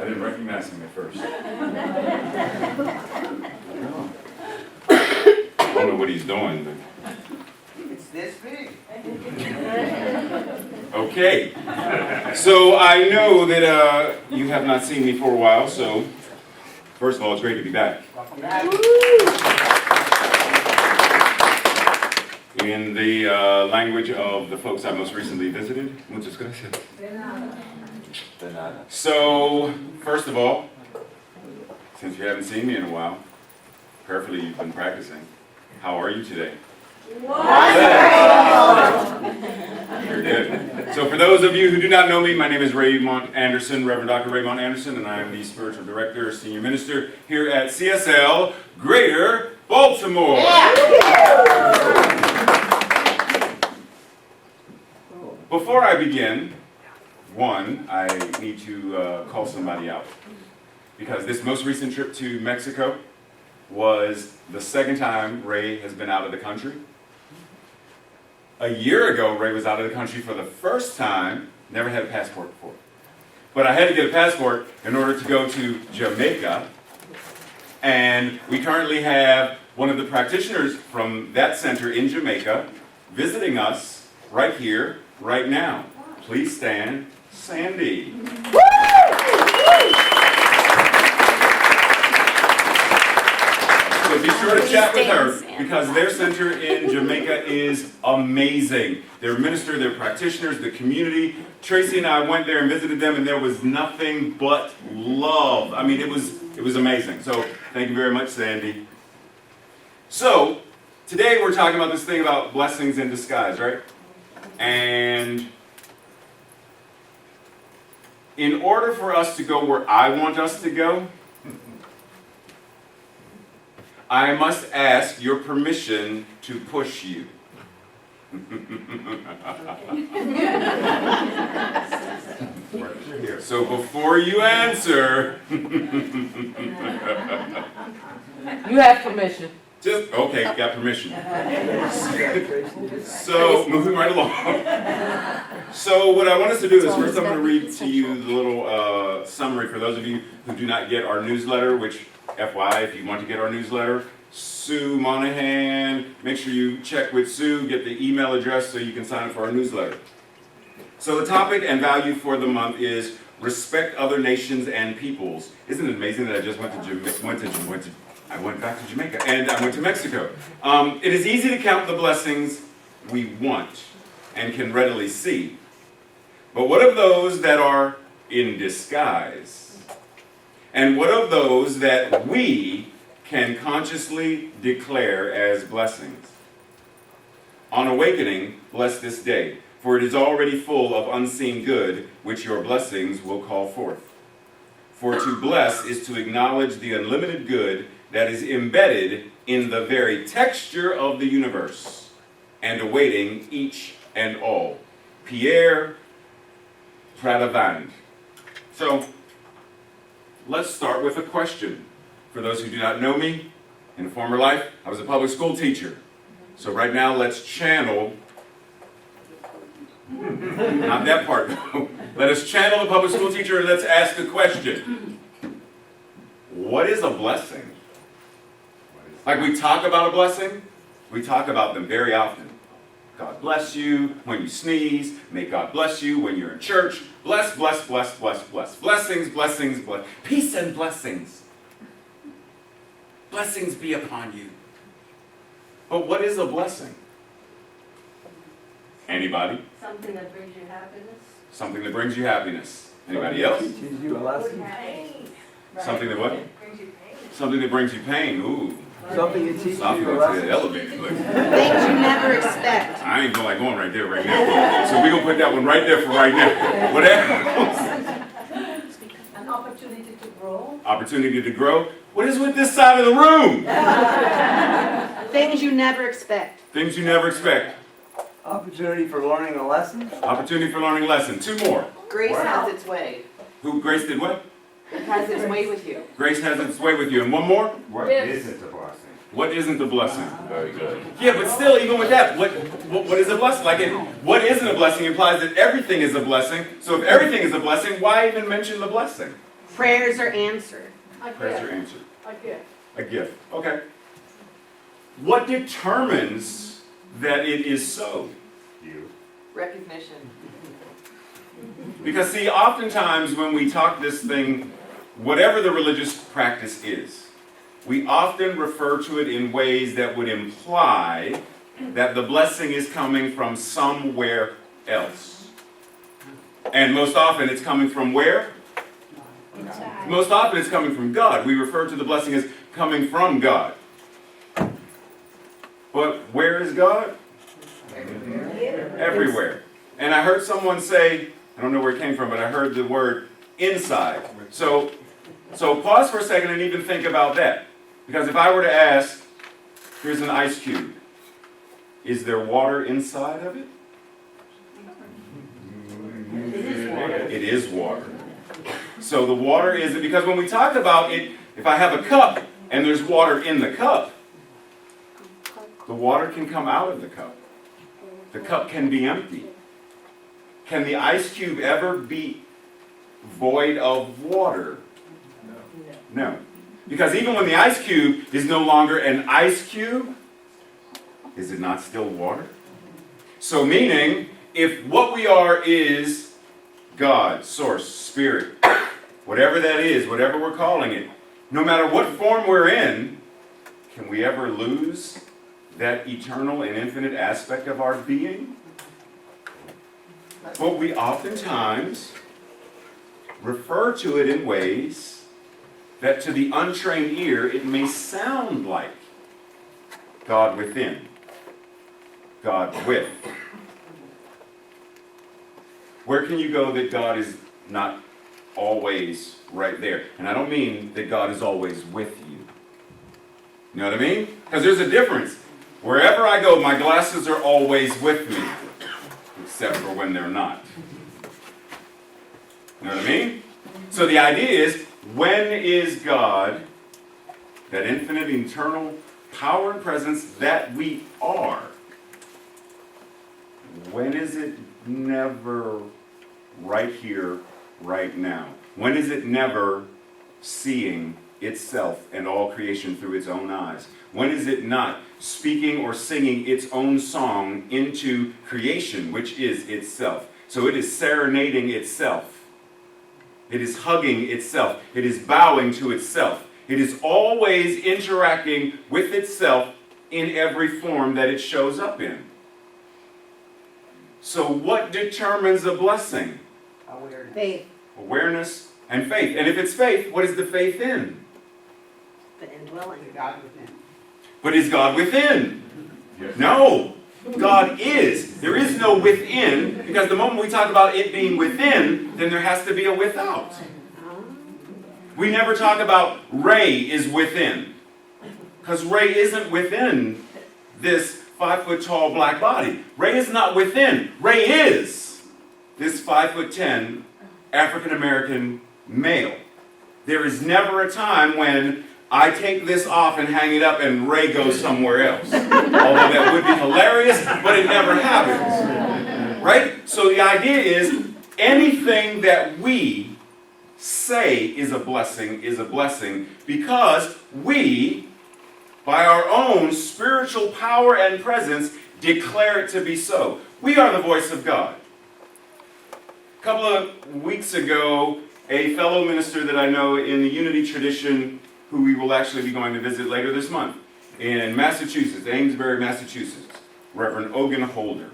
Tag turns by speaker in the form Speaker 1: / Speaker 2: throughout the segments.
Speaker 1: didn't recognize him at first. I don't know what he's doing, but...
Speaker 2: It's this big.
Speaker 1: Okay. So I know that you have not seen me for a while, so first of all, it's great to be back. In the language of the folks I most recently visited, muchas gracias. So, first of all, since you haven't seen me in a while, prayerfully you've been practicing. How are you today? Very good. So for those of you who do not know me, my name is Raymont Anderson, Reverend Dr. Raymont Anderson, and I am the Spiritual Director, Senior Minister here at CSL, Greater Baltimore. Before I begin, I need to call somebody out. Because this most recent trip to Mexico was the second time Ray has been out of the country. A year ago, Ray was out of the country for the first time, never had a passport before. But I had to get a passport in order to go to Jamaica. And we currently have one of the practitioners from that center in Jamaica visiting us right here, right now. Please stand, Sandy. So be sure to chat with her because their center in Jamaica is amazing. Their minister, their practitioners, the community. Tracy and I went there and visited them and there was nothing but love. I mean, it was amazing. So thank you very much, Sandy. So today we're talking about this thing about blessings in disguise, right? And in order for us to go where I want us to go, I must ask your permission to push you. So before you answer,
Speaker 3: you have permission.
Speaker 1: Okay, got permission. So, moving right along. So what I want us to do is first I'm going to read to you the little summary for those of you who do not get our newsletter, which, FYI, if you want to get our newsletter, Sue Monahan, make sure you check with Sue, get the email address so you can sign up for our newsletter. So the topic and value for the month is respect other nations and peoples. Isn't it amazing that I just went back to Jamaica and I went to Mexico. It is easy to count the blessings we want and can readily see. But what of those that are in disguise? And what of those that we can consciously declare as blessings? On awakening, bless this day, for it is already full of unseen good, which your blessings will call forth. For to bless is to acknowledge the unlimited good that is embedded in the very texture of the universe, and awaiting each and all. Pierre Pradervand. So, let's start with a question. For those who do not know me, in a former life, I was a public school teacher. So right now, let's channel, not that part, no. Let us channel the public school teacher and let's ask a question. What is a blessing? Like we talk about a blessing, we talk about them very often. God bless you when you sneeze. May God bless you when you're in church. Bless, bless, bless, bless, bless. Blessings, blessings, bless. Peace and blessings. Blessings be upon you. But what is a blessing? Anybody?
Speaker 4: Something that brings you happiness.
Speaker 1: Something that brings you happiness. Anybody else?
Speaker 2: Teaches you a lesson.
Speaker 1: Something that what?
Speaker 4: Brings you pain.
Speaker 1: Something that brings you pain. Ooh.
Speaker 2: Something that teaches
Speaker 1: Something
Speaker 2: you a
Speaker 1: that's
Speaker 2: lesson.
Speaker 1: elevated. Look.
Speaker 5: Things you never expect.
Speaker 1: I ain't like going right there right now. So we're going to put that one right there for right now. What else?
Speaker 4: An opportunity to grow.
Speaker 1: Opportunity to grow. What is with this side of the room?
Speaker 5: Things you never expect.
Speaker 1: Things you never expect.
Speaker 2: Opportunity for learning a lesson.
Speaker 1: Opportunity for learning a lesson. Two more.
Speaker 6: Grace has its way.
Speaker 1: Who? Grace did what?
Speaker 6: It has its way with you.
Speaker 1: Grace has its way with you. And one more.
Speaker 7: What isn't a blessing?
Speaker 1: What isn't a blessing?
Speaker 7: Very good.
Speaker 1: Yeah, but still, even with that, what is a blessing? Like, what isn't a blessing implies that everything is a blessing. So if everything is a blessing, why even mention the blessing?
Speaker 5: Prayers are answered.
Speaker 1: Prayers are answered.
Speaker 4: A gift.
Speaker 1: A gift. Okay. What determines that it is so?
Speaker 7: You.
Speaker 6: Recognition.
Speaker 1: Because see, oftentimes when we talk this thing, whatever the religious practice is, we often refer to it in ways that would imply that the blessing is coming from somewhere else. And most often it's coming from where? Most often it's coming from God. We refer to the blessing as coming from God. But where is God? Everywhere. And I heard someone say, I don't know where it came from, but I heard the word inside. So pause for a second and even think about that. Because if I were to ask, here's an ice cube. Is there water inside of it? It is water. So the water is, because when we talk about it, if I have a cup and there's water in the cup, the water can come out of the cup. The cup can be empty. Can the ice cube ever be void of water? No. Because even when the ice cube is no longer an ice cube, is it not still water? So meaning, if what we are is God, source, spirit, whatever that is, whatever we're calling it, no matter what form we're in, can we ever lose that eternal and infinite aspect of our being? But we oftentimes refer to it in ways that to the untrained ear it may sound like God within, God with. Where can you go that God is not always right there? And I don't mean that God is always with you. You know what I mean? Because there's a difference. Wherever I go, my glasses are always with me, except for when they're not. You know what I mean? So the idea is, when is God, that infinite, eternal power and presence that we are, when is it never right here, right now? When is it never seeing itself and all creation through its own eyes? When is it not speaking or singing its own song into creation, which is itself? So it is serenading itself. It is hugging itself. It is bowing to itself. It is always interacting with itself in every form that it shows up in. So what determines a blessing?
Speaker 5: Faith,
Speaker 1: Awareness and faith. And if it's faith, what is the faith in?
Speaker 5: the indwelling.
Speaker 1: But is God within? No. God is. There is no within, because the moment we talk about it being within, then there has to be a without. We never talk about Ray is within, because Ray isn't within this 5-foot-tall black body. Ray is not within. Ray is this 5'10" African-American male. There is never a time when I take this off and hang it up and Ray goes somewhere else. Although that would be hilarious, but it never happens. Right? So the idea is, anything that we say is a blessing because we, by our own spiritual power and presence, declare it to be so. We are the voice of God. A couple of weeks ago, a fellow minister that I know in the Unity tradition, who we will actually be going to visit later this month, in Massachusetts, Amesbury, Massachusetts, Reverend Ogun Holder,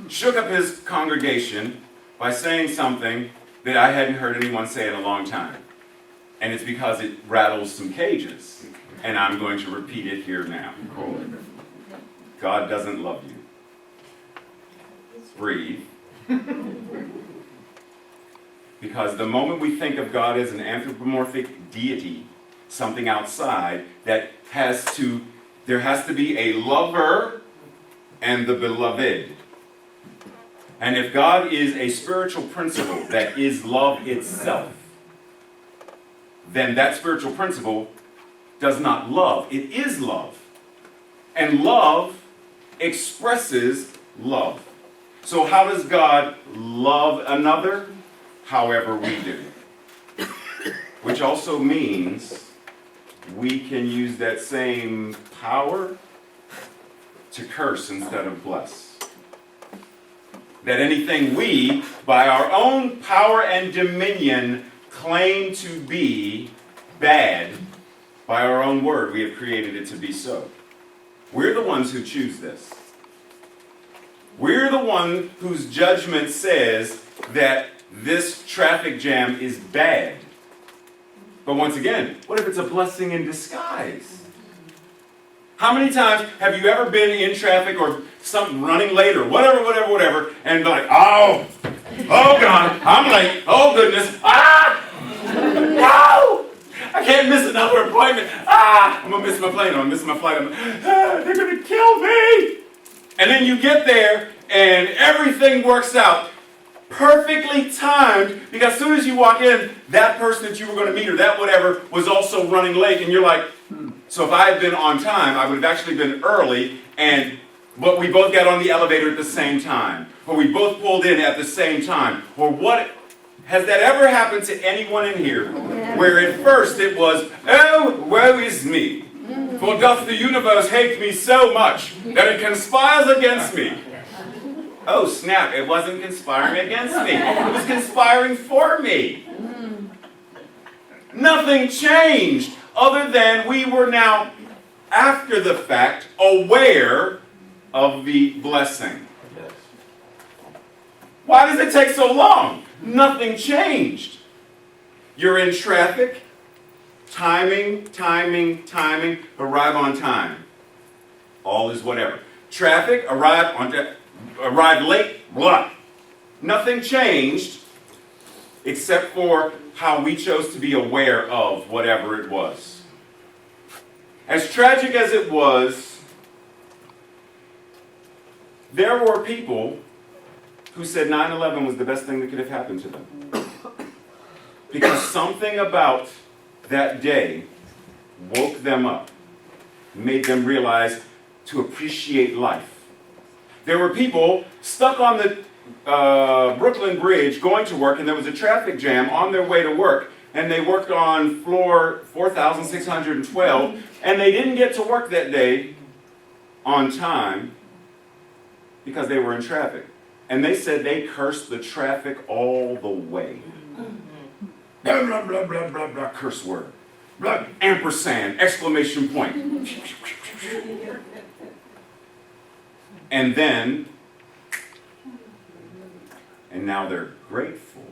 Speaker 1: shook up his congregation by saying something that I hadn't heard anyone say in a long time. And it's because it rattles some cages. And I'm going to repeat it here now. God doesn't love you. Breathe. Because the moment we think of God as an anthropomorphic deity, something outside, there has to be a lover and the beloved. And if God is a spiritual principle that is love itself, then that spiritual principle does not love. It is love. And love expresses love. So how does God love another? However we do. which also means we can use that same power to curse instead of bless. That anything we, by our own power and dominion, claim to be bad, by our own word, we have created it to be so. We're the ones who choose this. We're the one whose judgment says that this traffic jam is bad. But once again, what if it's a blessing in disguise? How many times have you ever been in traffic or something running late or whatever, and like, oh God, I'm late, oh goodness, no! I can't miss another appointment, I'm gonna miss my plane, I'm gonna miss my flight, they're gonna kill me! And then you get there and everything works out perfectly timed, because as soon as you walk in, that person that you were going to meet or that whatever was also running late, and you're like, so if I had been on time, I would have actually been early, but we both got on the elevator at the same time, or we both pulled in at the same time, or what? Has that ever happened to anyone in here, where at first it was, oh, woe is me, for doth the universe hate me so much that it conspires against me? Oh snap, it wasn't conspiring against me. It was conspiring for me. Nothing changed other than we were now, after the fact, aware of the blessing. Why does it take so long? Nothing changed. You're in traffic, timing, arrive on time. All is whatever. Traffic, arrive late, blah. Nothing changed except for how we chose to be aware of whatever it was. As tragic as it was, there were people who said 9/11 was the best thing that could have happened to them. Because something about that day woke them up, made them realize to appreciate life. There were people stuck on the Brooklyn Bridge going to work, and there was a traffic jam on their way to work, and they worked on floor 4,612, and they didn't get to work that day on time because they were in traffic. And they said they cursed the traffic all the way. Blah, blah, blah, blah, blah, blah, curse word. Blah, ampersand, exclamation point. And now they're grateful.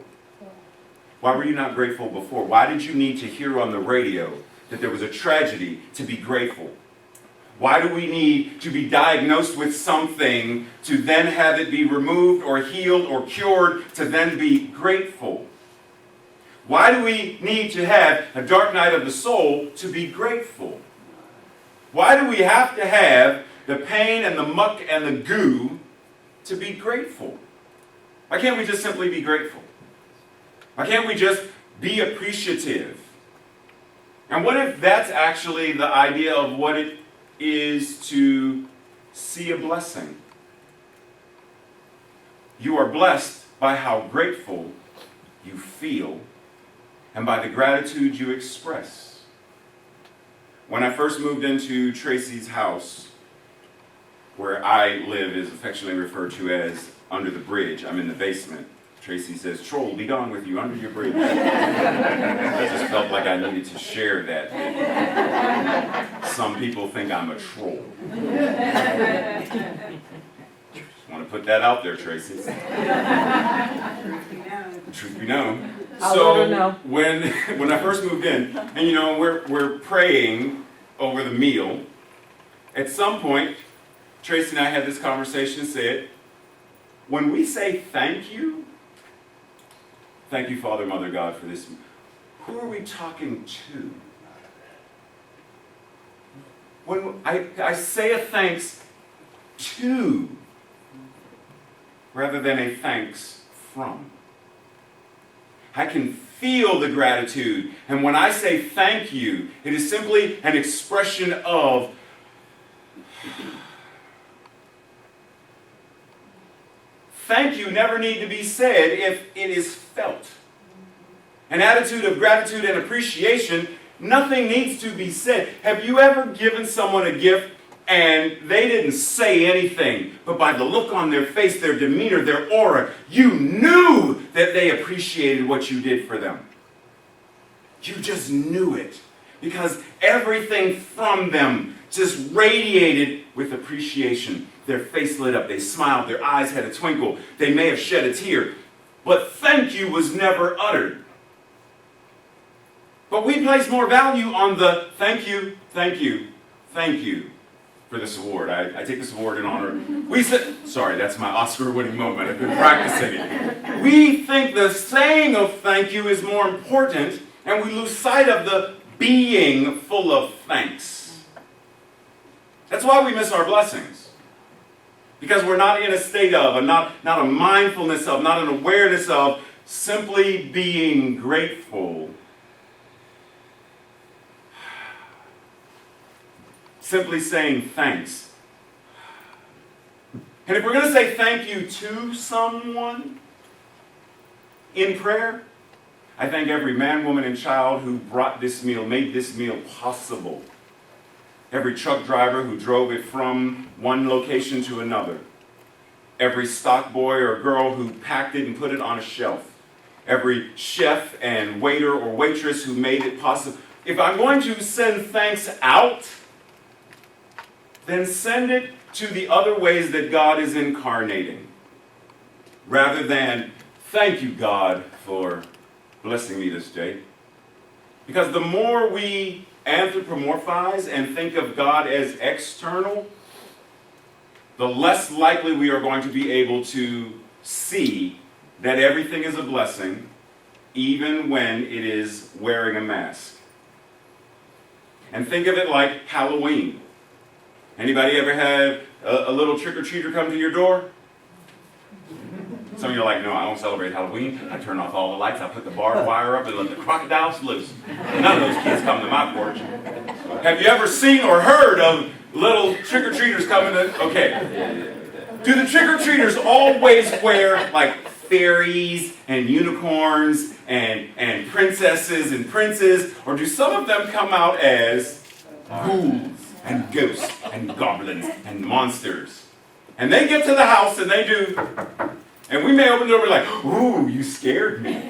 Speaker 1: Why were you not grateful before? Why did you need to hear on the radio that there was a tragedy to be grateful? Why do we need to be diagnosed with something to then have it be removed or healed or cured to then be grateful? Why do we need to have a dark night of the soul to be grateful? Why do we have to have the pain and the muck and the goo to be grateful? Why can't we just simply be grateful? Why can't we just be appreciative? And what if that's actually the idea of what it is to see a blessing? You are blessed by how grateful you feel and by the gratitude you express. When I first moved into Tracy's house, where I live is affectionately referred to as under the bridge. I'm in the basement. Tracy says, "Troll, be gone with you under your bridge." I just felt like I needed to share that. Some people think I'm a troll. Just want to put that out there, Tracy. Truth be known.
Speaker 3: I'll let her know.
Speaker 1: When I first moved in, and we're praying over the meal, at some point, Tracy and I had this conversation and said, when we say thank you, Father, Mother, God, for this, who are we talking to? When I say a thanks to, rather than a thanks from. I can feel the gratitude, and when I say thank you, it is simply an expression of thank you never need to be said if it is felt. an attitude of gratitude and appreciation, nothing needs to be said. Have you ever given someone a gift and they didn't say anything, but by the look on their face, their demeanor, their aura, you knew that they appreciated what you did for them? You just knew it, because everything from them just radiated with appreciation. Their face lit up, they smiled, their eyes had a twinkle, they may have shed a tear, but thank you was never uttered. But we place more value on the thank you, thank you, thank you for this award. I take this award in honor. Sorry, that's my Oscar-winning moment. I've been practicing it. We think the saying of thank you is more important, and we lose sight of the being full of thanks. That's why we miss our blessings. Because we're not in a state of, and not a mindfulness of, not an awareness of, simply being grateful. Simply saying thanks. And if we're going to say thank you to someone in prayer, I thank every man, woman, and child who brought this meal, made this meal possible. Every truck driver who drove it from one location to another. Every stock boy or girl who packed it and put it on a shelf. Every chef and waiter or waitress who made it possible. If I'm going to send thanks out, then send it to the other ways that God is incarnating. Rather than, thank you, God, for blessing me this day. Because the more we anthropomorphize and think of God as external, the less likely we are going to be able to see that everything is a blessing, even when it is wearing a mask. And think of it like Halloween. Anybody ever had a little trick-or-treater come to your door? Some of you are like, no, I don't celebrate Halloween. I turn off all the lights, I put the barbed wire up and let the crocodiles loose. None of those kids come to my porch. Have you ever seen or heard of little trick-or-treaters coming to... Okay. Do the trick-or-treaters always wear like fairies and unicorns and princesses and princes? Or do some of them come out as ghouls and ghosts and goblins and monsters? And they get to the house and they do... And we may open the door and be like, ooh, you scared me.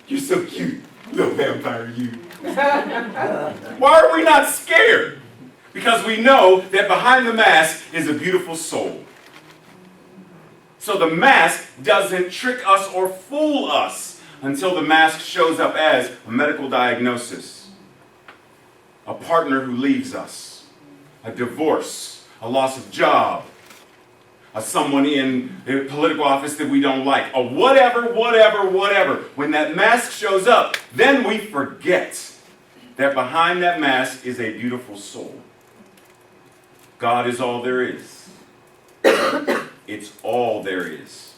Speaker 1: You're so cute, little vampire you. Why are we not scared? Because we know that behind the mask is a beautiful soul. So the mask doesn't trick us or fool us until the mask shows up as a medical diagnosis, a partner who leaves us, a divorce, a loss of job, someone in a political office that we don't like, or whatever. When that mask shows up, then we forget that behind that mask is a beautiful soul. God is all there is. It's all there is.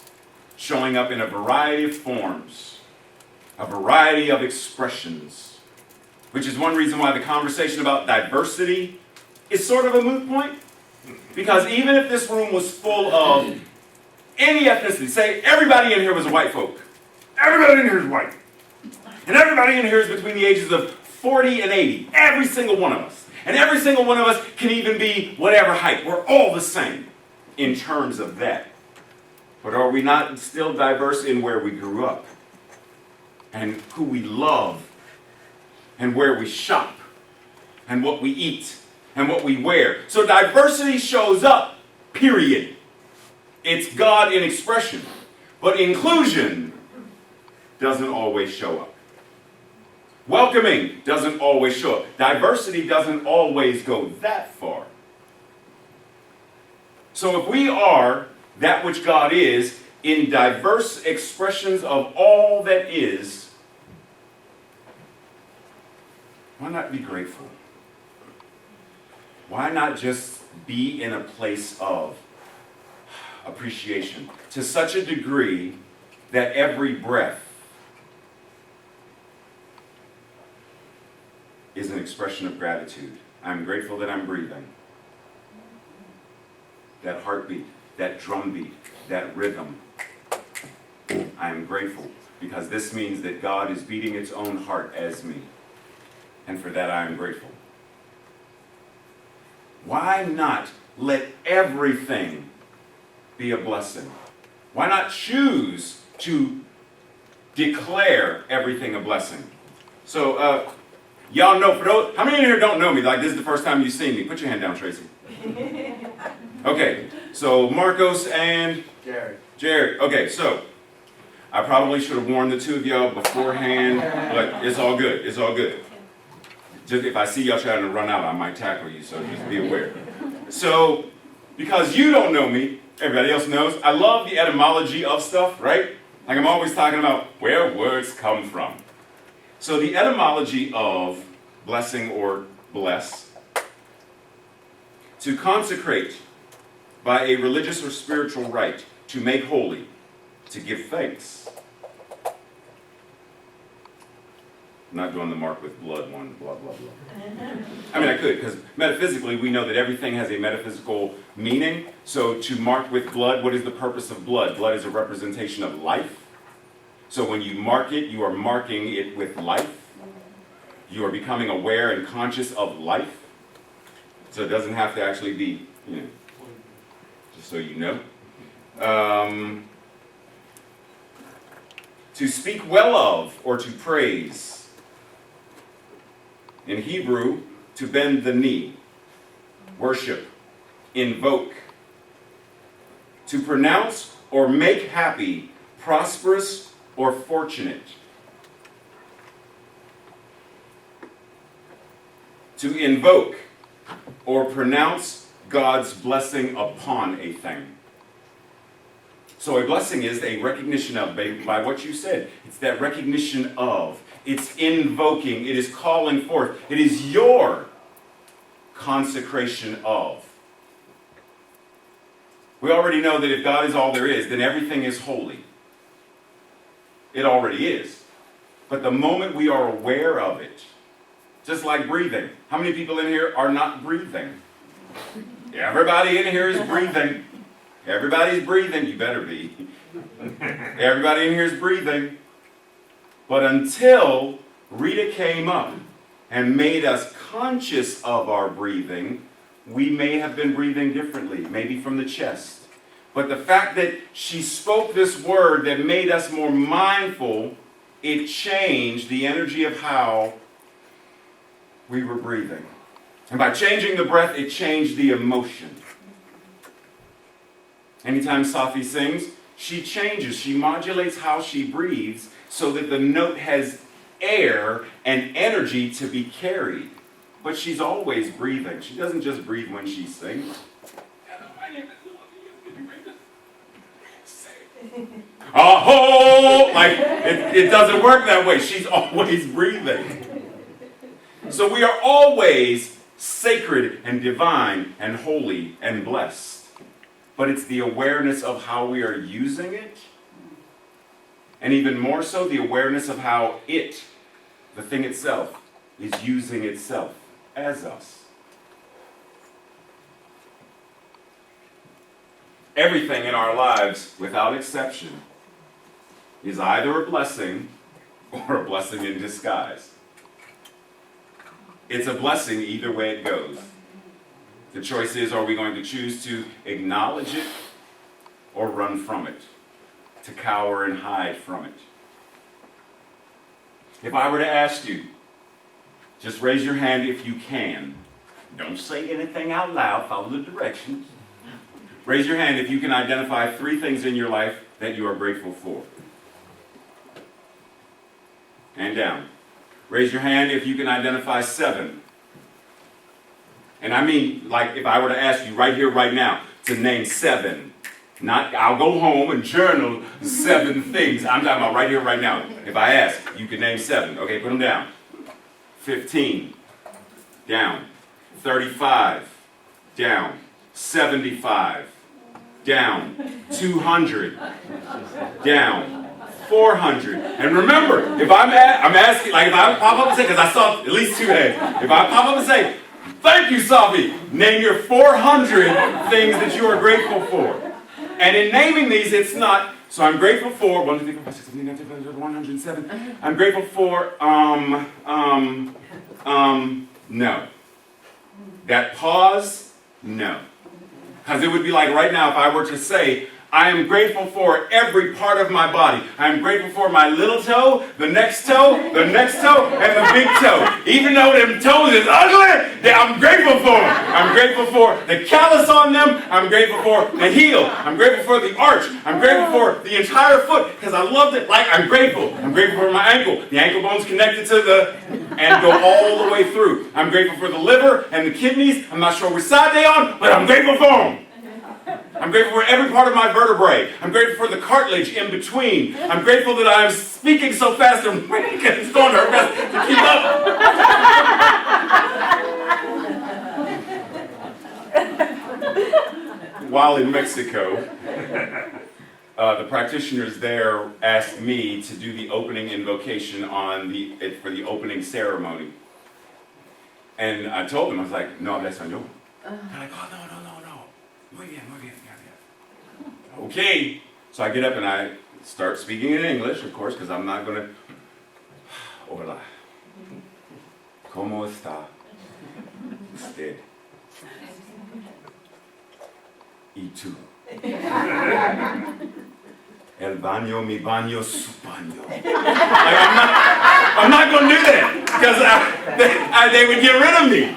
Speaker 1: Showing up in a variety of forms, a variety of expressions, which is one reason why the conversation about diversity is sort of a moot point. Because even if this room was full of any ethnicity, say everybody in here was a white folk. Everybody in here is white. And everybody in here is between the ages of 40 and 80. Every single one of us. And every single one of us can even be whatever height. We're all the same in terms of that. But are we not still diverse in where we grew up? And who we love? And where we shop? And what we eat? And what we wear. So diversity shows up, period. It's God in expression. But inclusion doesn't always show up. Welcoming doesn't always show up. Diversity doesn't always go that far. So if we are that which God is in diverse expressions of all that is, why not be grateful? Why not just be in a place of appreciation to such a degree that every breath is an expression of gratitude? I'm grateful that I'm breathing. That heartbeat, that drum beat, that rhythm. I am grateful because this means that God is beating its own heart as me. And for that I am grateful. Why not let everything be a blessing? Why not choose to declare everything a blessing? So, y'all know, for those, how many in here don't know me? Like, this is the first time you've seen me. Put your hand down, Tracy. Okay, so Marcos and Jared. Okay, so I probably should have warned the two of y'all beforehand, but it's all good. It's all good. Just if I see y'all trying to run out, I might tackle you, so just be aware. So, because you don't know me, everybody else knows, I love the etymology of stuff, right? Like I'm always talking about where words come from. So the etymology of blessing or bless, to consecrate by a religious or spiritual rite, to make holy, to give thanks. I'm not doing the mark with blood one, blah, blah, blah. I mean, I could, because metaphysically we know that everything has a metaphysical meaning. So to mark with blood, what is the purpose of blood? Blood is a representation of life. So when you mark it, you are marking it with life. You are becoming aware and conscious of life. So it doesn't have to actually be, just so you know. To speak well of or to praise. In Hebrew, to bend the knee, worship, invoke. To pronounce or make happy, prosperous or fortunate. To invoke or pronounce God's blessing upon a thing. So a blessing is a recognition of, by what you said, it's that recognition of, it's invoking, it is calling forth, it is your consecration of. We already know that if God is all there is, then everything is holy. It already is. But the moment we are aware of it, just like breathing. How many people in here are not breathing? Everybody in here is breathing. Everybody's breathing. You better be. Everybody in here is breathing. But until Rita came up and made us conscious of our breathing, we may have been breathing differently, maybe from the chest. But the fact that she spoke this word that made us more mindful, it changed the energy of how we were breathing. And by changing the breath, it changed the emotion. Anytime Safi sings, she changes, she modulates how she breathes so that the note has air and energy to be carried. But she's always breathing. She doesn't just breathe when she sings. Oh, like it doesn't work that way. She's always breathing. So we are always sacred and divine and holy and blessed. But it's the awareness of how we are using it, and even more so the awareness of how it, the thing itself, is using itself as us. Everything in our lives, without exception, is either a blessing or a blessing in disguise. It's a blessing either way it goes. The choice is, are we going to choose to acknowledge it or run from it, to cower and hide from it? If I were to ask you, just raise your hand if you can. Don't say anything out loud, follow the directions. Raise your hand if you can identify 3 things in your life that you are grateful for. Hand down. Raise your hand if you can identify 7. And I mean, like, if I were to ask you right here, right now, to name 7, not, I'll go home and journal 7 things. I'm talking about right here, right now. If I ask, you can name 7. Okay, put them down. 15. Down. 35. Down. 75. Down. 200. Down. 400. And remember, if I'm asking, like if I pop up and say, because I saw at least 2 hands, if I pop up and say, thank you, Safi, name your 400 things that you are grateful for. And in naming these, it's not So I'm grateful for 1, 2, 3, 4, 5, 6, 7, 8, 9, 10, 11, 107. I'm grateful for no. That pause, no. Because it would be like right now if I were to say, I am grateful for every part of my body. I am grateful for my little toe, the next toe, and the big toe. Even though them toes is ugly, I'm grateful for them. I'm grateful for the callus on them. I'm grateful for the heel. I'm grateful for the arch. I'm grateful for the entire foot because I loved it. Like I'm grateful. I'm grateful for my ankle. The ankle bone's connected to the and go all the way through. I'm grateful for the liver and the kidneys. I'm not sure which side they on, but I'm grateful for them. I'm grateful for every part of my vertebrae. I'm grateful for the cartilage in between. I'm grateful that I'm speaking so fast and it's going to her best to keep up. While in Mexico, the practitioners there asked me to do the opening invocation for the opening ceremony. And I told them, I was like, no habla español. They're like, oh, no. Muy bien. Okay. So I get up and I start speaking in English, of course, because I'm not going to. Hola. ¿Cómo está usted? ¿Y tú? El baño, mi baño, su baño. Like, I'm not going to do that because they would get rid of me.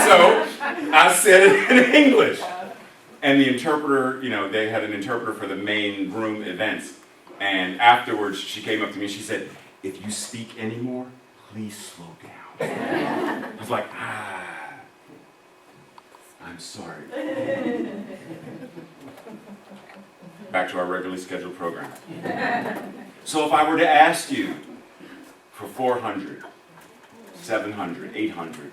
Speaker 1: So I said it in English. And the interpreter, they had an interpreter for the main room events. And afterwards, she came up to me and she said, if you speak anymore, please slow down. I was like, I'm sorry. Back to our regularly scheduled program. So if I were to ask you for 400, 700, 800,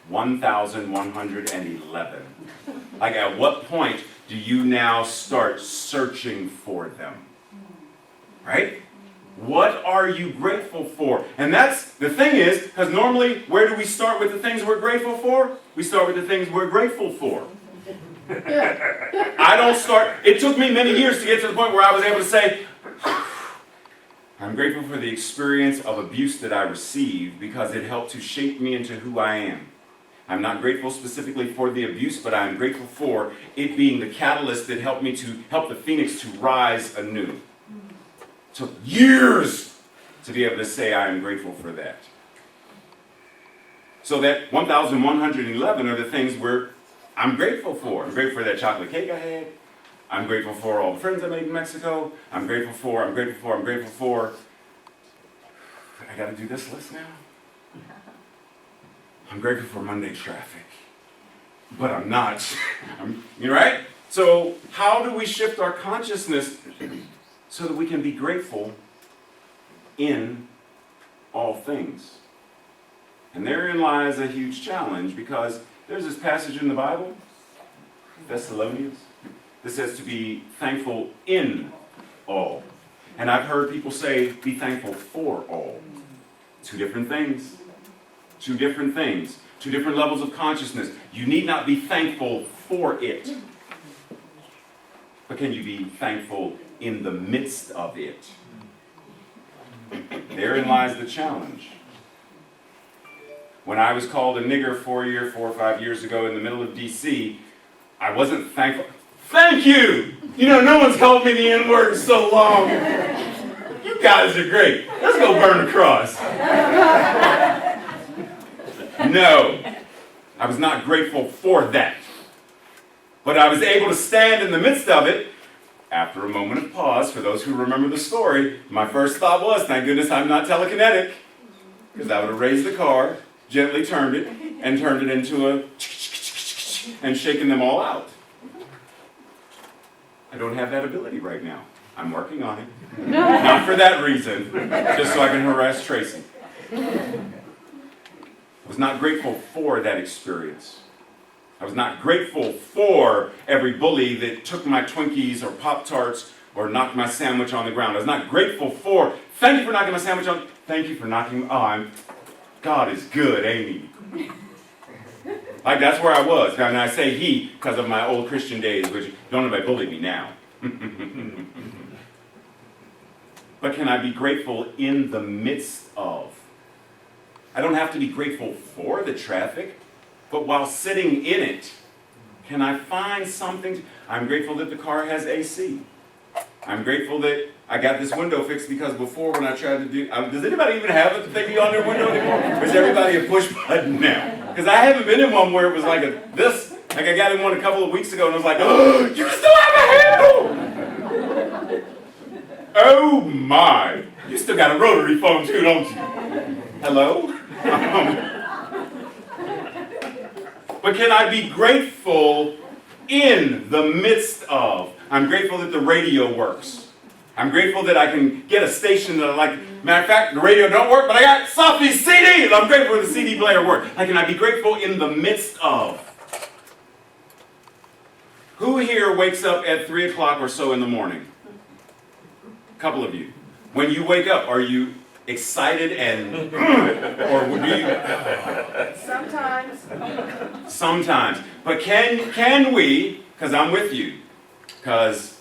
Speaker 1: 1,111. Like at what point do you now start searching for them? Right? What are you grateful for? And that's, the thing is, because normally, where do we start with the things we're grateful for? We start with the things we're grateful for. I don't start, it took me many years to get to the point where I was able to say, I'm grateful for the experience of abuse that I received because it helped to shape me into who I am. I'm not grateful specifically for the abuse, but I'm grateful for it being the catalyst that helped me to help the phoenix to rise anew. It took years to be able to say I am grateful for that. So that 1,111 are the things I'm grateful for. I'm grateful for that chocolate cake I had. I'm grateful for all the friends I made in Mexico. I'm grateful for. I gotta do this list now. I'm grateful for Monday traffic, but I'm not. You're right? So how do we shift our consciousness so that we can be grateful in all things? And therein lies a huge challenge because there's this passage in the Bible, Thessalonians, that says to be thankful in all. And I've heard people say, be thankful for all. Two different things. Two different things. Two different levels of consciousness. You need not be thankful for it. But can you be thankful in the midst of it? Therein lies the challenge. When I was called a nigger 4 or 5 years ago in the middle of D.C., I wasn't thankful. Thank you! No one's called me the N-word in so long. You guys are great. Let's go burn the cross. No, I was not grateful for that. But I was able to stand in the midst of it. After a moment of pause, for those who remember the story, my first thought was, thank goodness I'm not telekinetic, because I would have raised the car, gently turned it, and turned it into and shaken them all out. I don't have that ability right now. I'm working on it. Not for that reason, just so I can harass Tracy. I was not grateful for that experience. I was not grateful for every bully that took my Twinkies or Pop-Tarts or knocked my sandwich on the ground. I was not grateful for, thank you for knocking my sandwich on, thank you for knocking, God is good, ain't he? Like, that's where I was. And I say he because of my old Christian days, which don't nobody bully me now. but can I be grateful in the midst of? I don't have to be grateful for the traffic, but while sitting in it, can I find something? I'm grateful that the car has AC. I'm grateful that I got this window fixed because before when I tried to do, does anybody even have a thing on their window anymore? Or is everybody a push button now? Because I haven't been in one where it was like like I got in one a couple of weeks ago and it was like, oh, you still have a handle! Oh my, you still got a rotary phone too, don't you? Hello? But can I be grateful in the midst of? I'm grateful that the radio works. I'm grateful that I can get a station that I like. Matter of fact, the radio don't work, but I got Sophie's CD, and I'm grateful the CD player works. Like, can I be grateful in the midst of? Who here wakes up at 3 o'clock or so in the morning? A couple of you. When you wake up, are you excited and, or would you?
Speaker 6: Sometimes.
Speaker 1: Sometimes. But can we, because I'm with you, because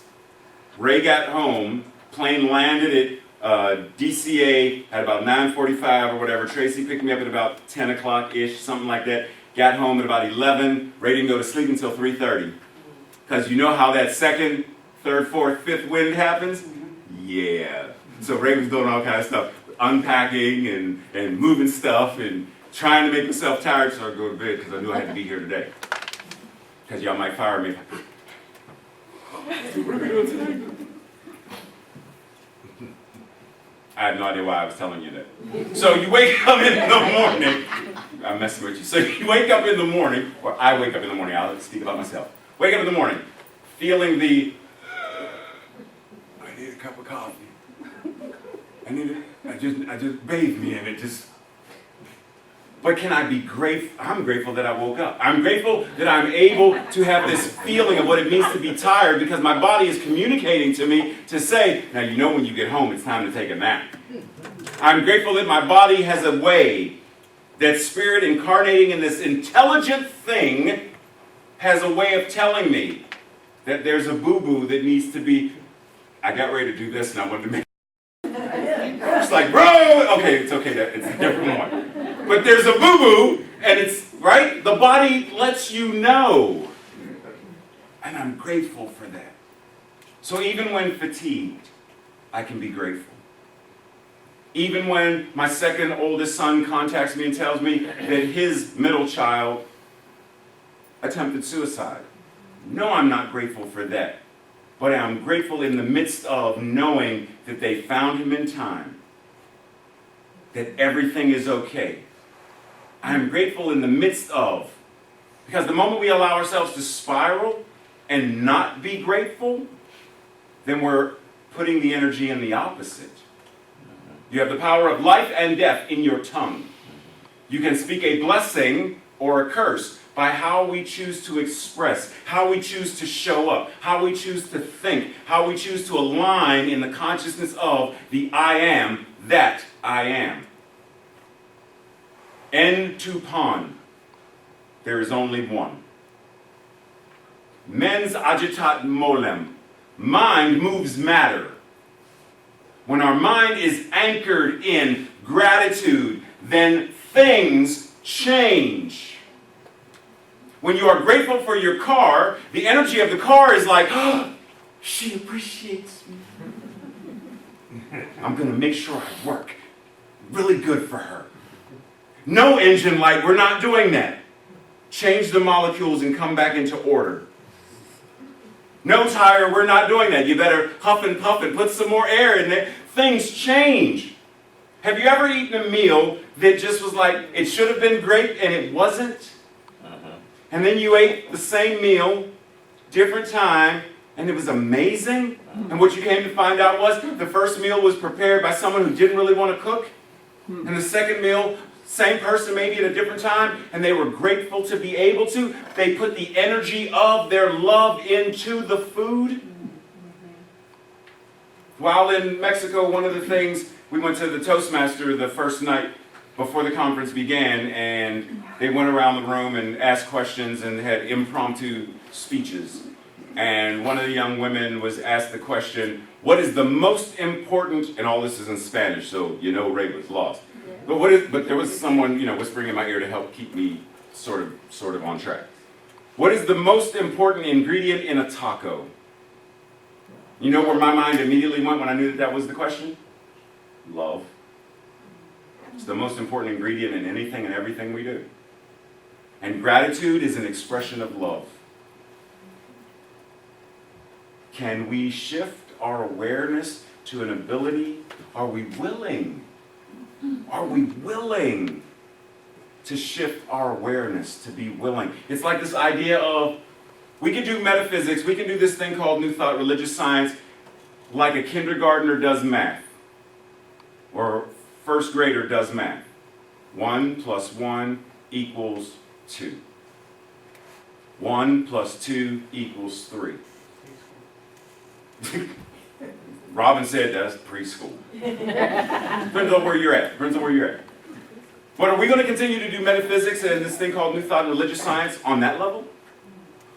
Speaker 1: Ray got home, plane landed at DCA at about 9:45 or whatever. Tracy picked me up at about 10 o'clock-ish, something like that. Got home at about 11. Ray didn't go to sleep until 3:30. Because you know how that second, third, fourth, fifth wind happens? Yeah. So Ray was doing all kinds of stuff, unpacking and moving stuff and trying to make myself tired so I go to bed because I knew I had to be here today. Because y'all might fire me. I have no idea why I was telling you that. So you wake up in the morning. I'm messing with you. So you wake up in the morning, or I wake up in the morning. I'll speak about myself. Wake up in the morning, feeling the. I need a cup of coffee. I just bathe me in it. But can I be grateful? I'm grateful that I woke up. I'm grateful that I'm able to have this feeling of what it means to be tired because my body is communicating to me to say, now you know when you get home it's time to take a nap. I'm grateful that my body has a way, that spirit incarnating in this intelligent thing has a way of telling me that there's a boo-boo that needs to be, I got ready to do this and I wanted to make it's like, bro, okay, it's okay, it's a different one. But there's a boo-boo, and it's, right? The body lets you know. And I'm grateful for that. So even when fatigued, I can be grateful. Even when my second oldest son contacts me and tells me that his middle child attempted suicide. No, I'm not grateful for that. But I'm grateful in the midst of knowing that they found him in time. That everything is okay. I'm grateful in the midst of, because the moment we allow ourselves to spiral and not be grateful, then we're putting the energy in the opposite. You have the power of life and death in your tongue. You can speak a blessing or a curse by how we choose to express, how we choose to show up, how we choose to think, how we choose to align in the consciousness of the I am that I am. En tu pan, there is only one. Mens agitat molem, mind moves matter. When our mind is anchored in gratitude, then things change. When you are grateful for your car, the energy of the car is like, oh, she appreciates me. I'm going to make sure I work really good for her. No engine light, we're not doing that. Change the molecules and come back into order. No tire, we're not doing that. You better huff and puff and put some more air in there. Things change. Have you ever eaten a meal that just was like, it should have been great and it wasn't? And then you ate the same meal, different time, and it was amazing? And what you came to find out was the first meal was prepared by someone who didn't really want to cook. And the second meal, same person maybe at a different time, and they were grateful to be able to. They put the energy of their love into the food. While in Mexico, one of the things, we went to the Toastmaster the first night before the conference began, and they went around the room and asked questions and had impromptu speeches. And one of the young women was asked the question, What is the most important, and all this is in Spanish, so you know Ray was lost. But but there was someone, whispering in my ear to help keep me sort of on track. What is the most important ingredient in a taco? You know where my mind immediately went when I knew that was the question? Love. It's the most important ingredient in anything and everything we do. And gratitude is an expression of love. Can we shift our awareness to an ability? Are we willing? Are we willing to shift our awareness, to be willing? It's like this idea of, we can do metaphysics, we can do this thing called New Thought, religious science, like a kindergartner does math, or first grader does math. 1 + 1 = 2. 1 + 2 = 3. Robin said that's preschool. Depends on where you're at. But are we going to continue to do metaphysics and this thing called New Thought and religious science on that level?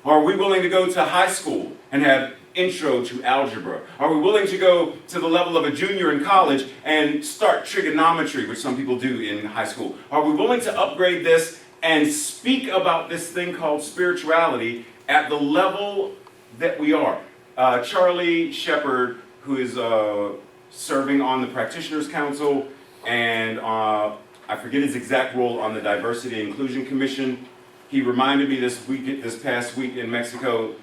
Speaker 1: Or are we willing to go to high school and have intro to algebra? Are we willing to go to the level of a junior in college and start trigonometry, which some people do in high school? Are we willing to upgrade this and speak about this thing called spirituality at the level that we are? Charlie Shepard, who is serving on the Practitioners Council, and I forget his exact role on the Diversity and Inclusion Commission, he reminded me this past week in Mexico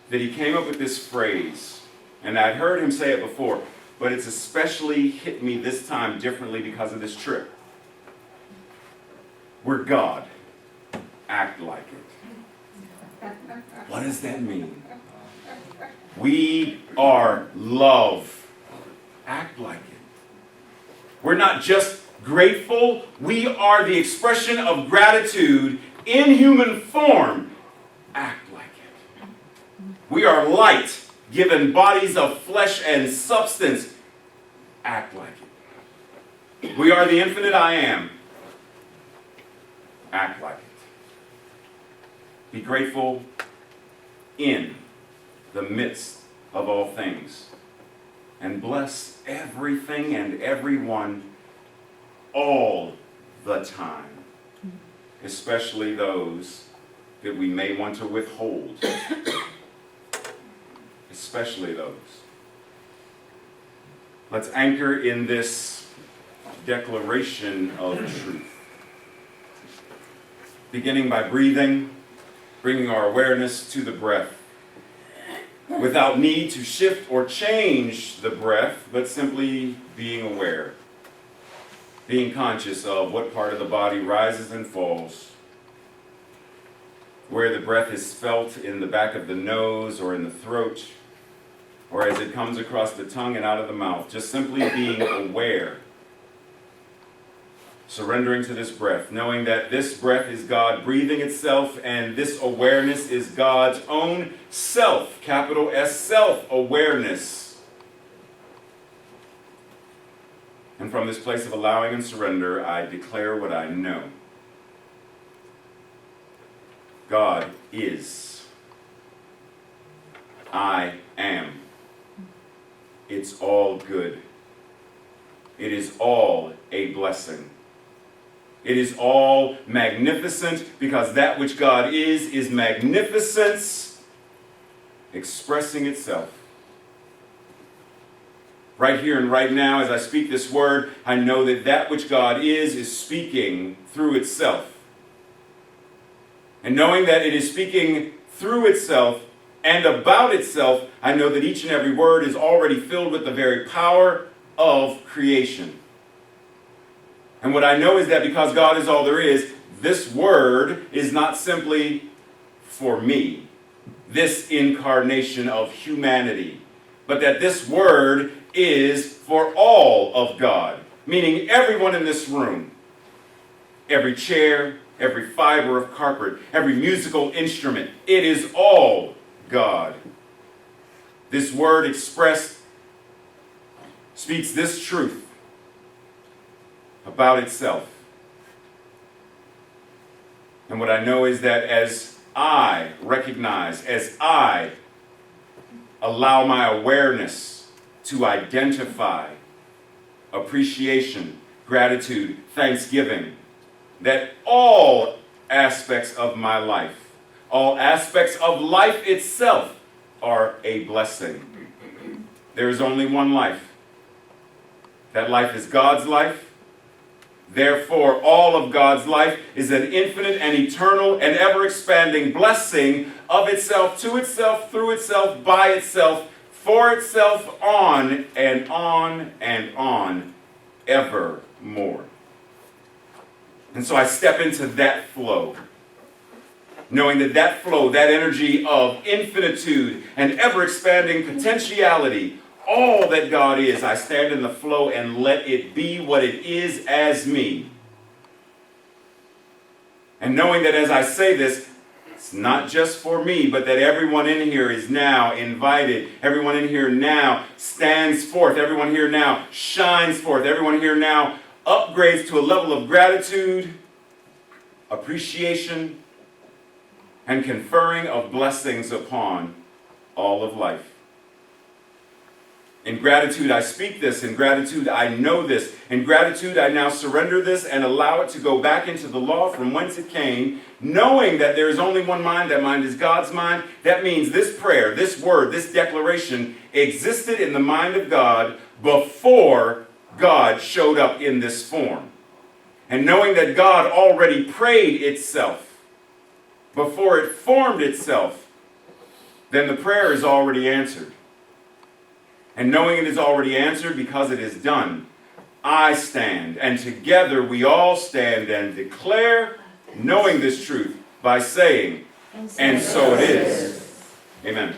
Speaker 1: that he came up with this phrase, and I'd heard him say it before, but it's especially hit me this time differently because of this trip. We're God. Act like it. What does that mean? We are love. Act like it. We're not just grateful, we are the expression of gratitude in human form. Act like it. We are light, given bodies of flesh and substance. Act like it. We are the infinite I am. Act like it. Be grateful in the midst of all things, and bless everything and everyone all the time, especially those that we may want to withhold, especially those. Let's anchor in this declaration of truth, beginning by breathing, bringing our awareness to the breath, without need to shift or change the breath, but simply being aware, being conscious of what part of the body rises and falls, where the breath is felt in the back of the nose or in the throat, or as it comes across the tongue and out of the mouth, just simply being aware, surrendering to this breath, knowing that this breath is God breathing itself, and this awareness is God's own self, capital S, self-awareness. And from this place of allowing and surrender, I declare what I know. God is. I am. It's all good. It is all a blessing. It is all magnificent, because that which God is magnificence expressing itself. Right here and right now, as I speak this word, I know that that which God is speaking through itself. And knowing that it is speaking through itself and about itself, I know that each and every word is already filled with the very power of creation. And what I know is that because God is all there is, this word is not simply for me, this incarnation of humanity, but that this word is for all of God, meaning everyone in this room, every chair, every fiber of carpet, every musical instrument, it is all God. This word expressed speaks this truth about itself. And what I know is that as I recognize, as I allow my awareness to identify appreciation, gratitude, thanksgiving, that all aspects of my life, all aspects of life itself are a blessing. There is only one life. That life is God's life. Therefore, all of God's life is an infinite and eternal and ever-expanding blessing of itself, to itself, through itself, by itself, for itself, on and on and on, evermore. And so I step into that flow, knowing that that flow, that energy of infinitude and ever-expanding potentiality, all that God is, I stand in the flow and let it be what it is as me. And knowing that as I say this, it's not just for me, but that everyone in here is now invited. Everyone in here now stands forth. Everyone here now shines forth. Everyone here now upgrades to a level of gratitude, appreciation, and conferring of blessings upon all of life. In gratitude, I speak this. In gratitude, I know this. In gratitude, I now surrender this and allow it to go back into the law from whence it came, knowing that there is only one mind. That mind is God's mind. That means this prayer, this word, this declaration existed in the mind of God before God showed up in this form. And knowing that God already prayed itself before it formed itself, then the prayer is already answered. And knowing it is already answered because it is done, I stand, and together we all stand and declare, knowing this truth, by saying, and so it is. Amen.